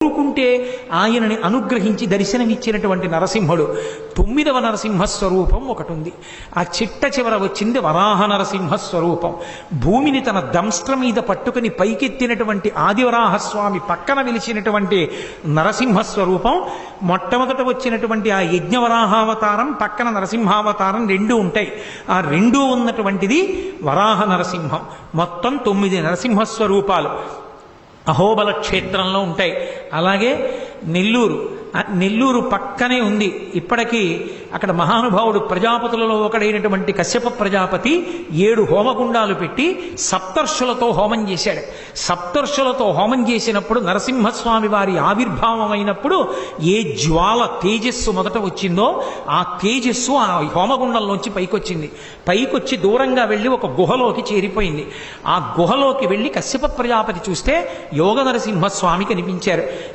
కోరుకుంటే ఆయనని అనుగ్రహించి దర్శనమిచ్చినటువంటి నరసింహుడు. 9వ నరసింహస్వరూపం ఒకటి ఉంది. ఆ చిట్ట చివర వచ్చింది వరాహ నరసింహస్వరూపం. భూమిని తన దంష్ట్ర మీద పట్టుకుని పైకెత్తినటువంటి ఆదివరాహస్వామి పక్కన వెలిసినటువంటి నరసింహస్వరూపం. మొట్టమొదట వచ్చినటువంటి ఆ యజ్ఞవరాహావతారం పక్కన నరసింహావతారం రెండూ ఉంటాయి. ఆ రెండూ ఉన్నటువంటిది వరాహ నరసింహం. మొత్తం 9 నరసింహస్వరూపాలు అహోబల క్షేత్రంలో ఉంటాయి. అలాగే నెల్లూరు పక్కనే ఉంది. ఇప్పటికీ అక్కడ మహానుభావుడు ప్రజాపతులలో ఒకడైనటువంటి కశ్యప ప్రజాపతి 7 హోమగుండాలు పెట్టి సప్తర్షులతో హోమం చేశాడు. సప్తర్షులతో హోమం చేసినప్పుడు నరసింహస్వామి వారి ఆవిర్భావం అయినప్పుడు ఏ జ్వాల తేజస్సు మొదట వచ్చిందో ఆ తేజస్సు ఆ హోమగుండంలోంచి పైకొచ్చింది. పైకొచ్చి దూరంగా వెళ్ళి ఒక గుహలోకి చేరిపోయింది. ఆ గుహలోకి వెళ్ళి కశ్యప ప్రజాపతి చూస్తే యోగ నరసింహస్వామి కనిపించారు.